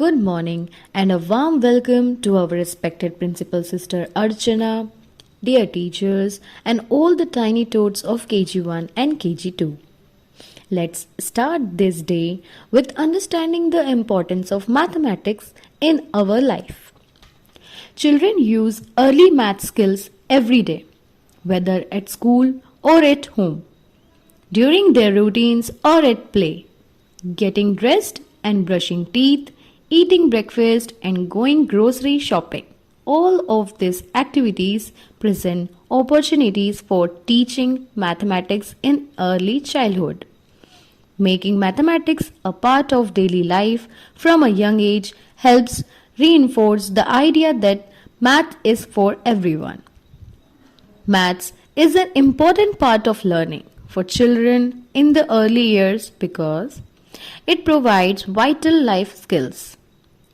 Good morning and a warm welcome to our respected principal sister Archana, dear teachers, and all the tiny tots of KG1 and KG2. Let's start this day with understanding the importance of mathematics in our life. Children use early math skills every day, whether at school or at home, during their routines or at play, getting dressed and brushing teeth, eating breakfast and going grocery shopping. All of these activities present opportunities for teaching mathematics in early childhood. Making mathematics a part of daily life from a young age helps reinforce the idea that math is for everyone. Maths is an important part of learning for children in the early years because it provides vital life skills.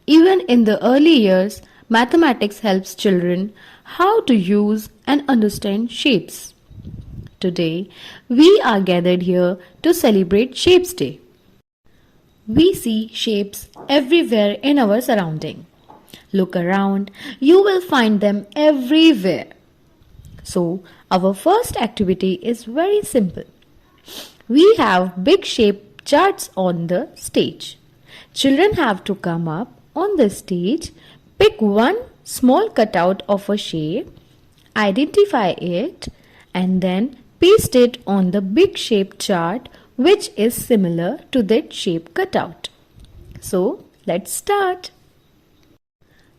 Even in the early years, mathematics helps children how to use and understand shapes. Today, we are gathered here to celebrate Shapes Day. We see shapes everywhere in our surrounding. Look around, you will find them everywhere. So, our first activity is very simple. We have big shape charts on the stage. Children have to come up on the stage, pick one small cutout of a shape, identify it, and then paste it on the big shape chart which is similar to that shape cutout. So, let's start.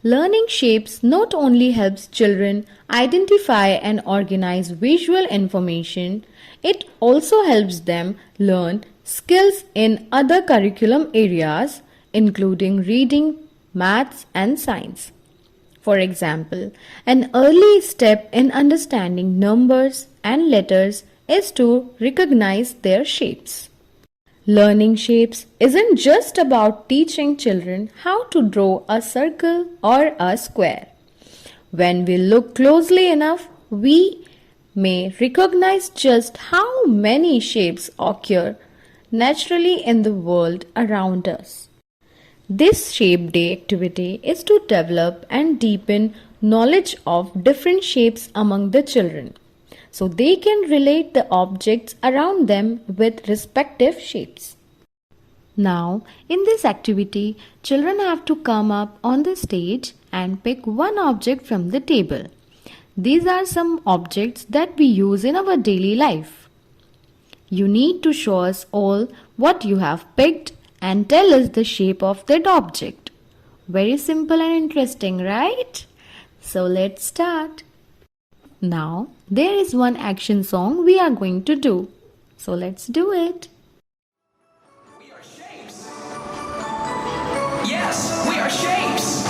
Learning shapes not only helps children identify and organize visual information, it also helps them learn skills in other curriculum areas including reading, maths and science. For example, an early step in understanding numbers and letters is to recognize their shapes. Learning shapes isn't just about teaching children how to draw a circle or a square. When we look closely enough, we may recognize just how many shapes occur naturally in the world around us. This Shape Day activity is to develop and deepen knowledge of different shapes among the children, so they can relate the objects around them with respective shapes. Now, in this activity, children have to come up on the stage and pick one object from the table. These are some objects that we use in our daily life. You need to show us all what you have picked and tell us the shape of that object. Very simple and interesting, right? So let's start. Now, there is one action song we are going to do. So let's do it. We are shapes. Yes, we are shapes.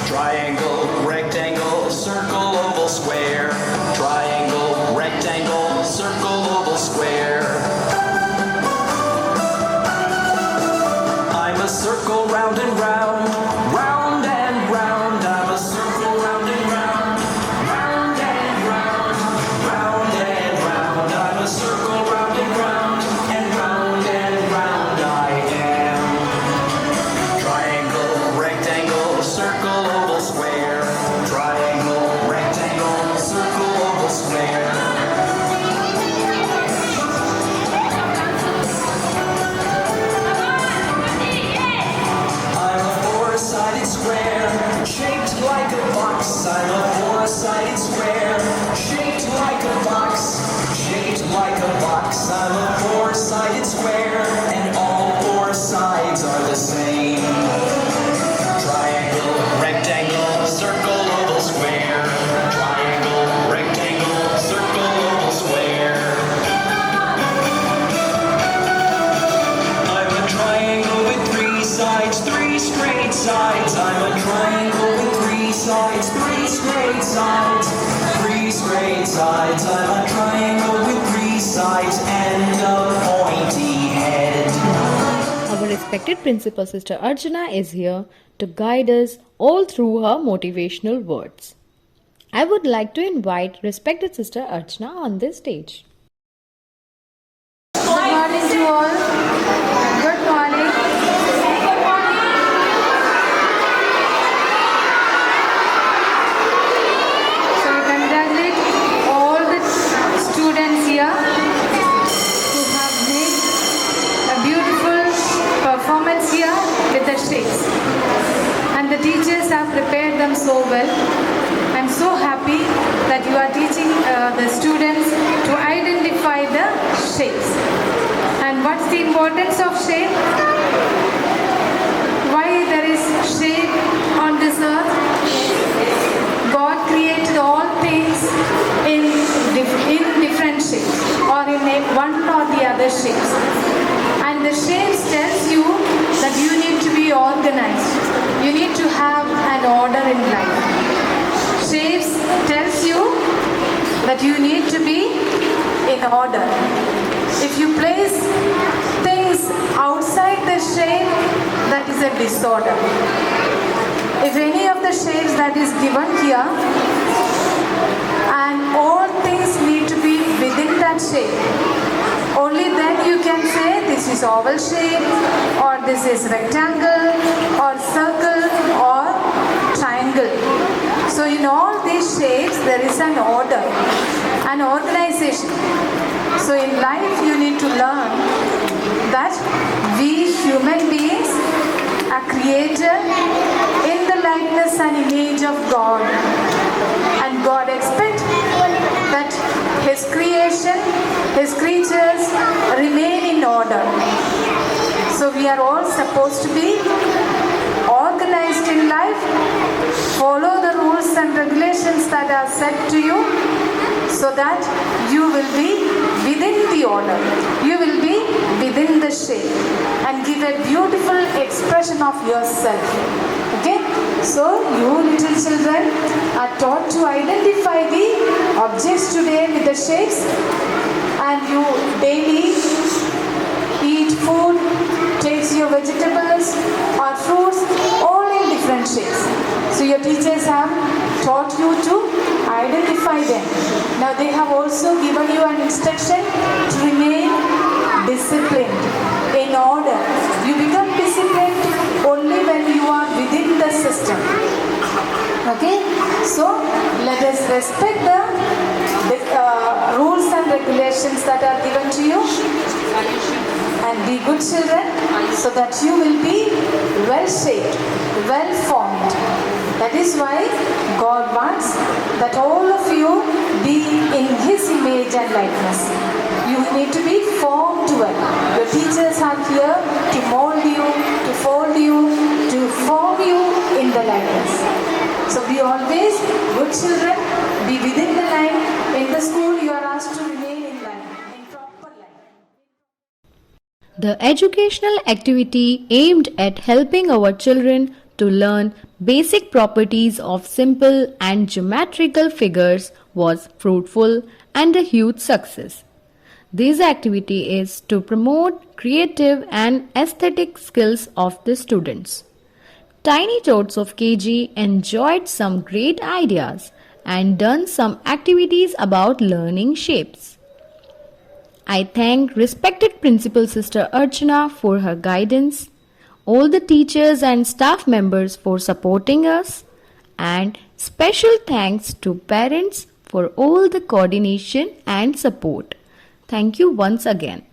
Triangle, rectangle, circle, oval, square. Triangle, rectangle, circle, oval, square. I'm a circle round and round, round and round. I'm a circle round and round, round and round, round and round. I'm a circle round and round, and round I am. Triangle, rectangle, circle, oval, square. Triangle, rectangle, circle, oval, square. Shaped like a box, I'm a four-sided square. Shaped like a box, shaped like a box. I'm a four-sided square, and all four sides are the same. Triangle, rectangle, circle, oval, square. Triangle, rectangle, circle, oval, square. I'm a triangle with three sides, three straight sides. I'm a triangle with three sides, three straight sides, three straight sides. I'm a triangle with three sides and a pointy head. Our respected principal sister Archana is here to guide us all through her motivational words. I would like to invite respected sister Archana on this stage. Good morning to all. Good morning. well. I'm so happy that you are teaching the students to identify the shapes. And what's the importance of shape? Why there is shape on this earth? God created all things in different shapes, or in one or the other shapes. And the shapes tells you that you need to be organized. You need to have an order in life. Shapes tells you that you need to be in order. If you place things outside the shape, that is a disorder. If any of the shapes that is given here, and all things need to be within that shape, only then you can say this is oval shape, or this is rectangle, or circle, or triangle. So in all these shapes there is an order, an organization. So in life you need to learn that we human beings are created in the likeness and image of God, and God expects that His creation, His creatures remain in order. So we are all supposed to be organized in life, follow the rules and regulations that are set to you, so that you will be within the order, you will be within the shape, and give a beautiful expression of yourself. Okay, so you little children are taught to identify the objects today with the shapes, and you daily eat food, takes your vegetables or fruits, all in different shapes. So your teachers have taught you to identify them. Now they have also given you an instruction to remain disciplined, in order. You become disciplined only when you are within the system. Okay, so let us respect the rules and regulations that are given to you, and be good children, so that you will be well shaped, well formed. That is why God wants that all of you be in His image and likeness. You need to be formed well. Your teachers are here to mold you, to fold you, to form you in the likeness. So be always good children, be within the line. In the school you are asked to remain in line, in proper line. The educational activity aimed at helping our children to learn basic properties of simple and geometrical figures was fruitful and a huge success. This activity is to promote creative and aesthetic skills of the students. Tiny Tots of KG enjoyed some great ideas and done some activities about learning shapes. I thank respected Principal Sister Archana for her guidance, all the teachers and staff members for supporting us, and special thanks to parents for all the coordination and support. Thank you once again.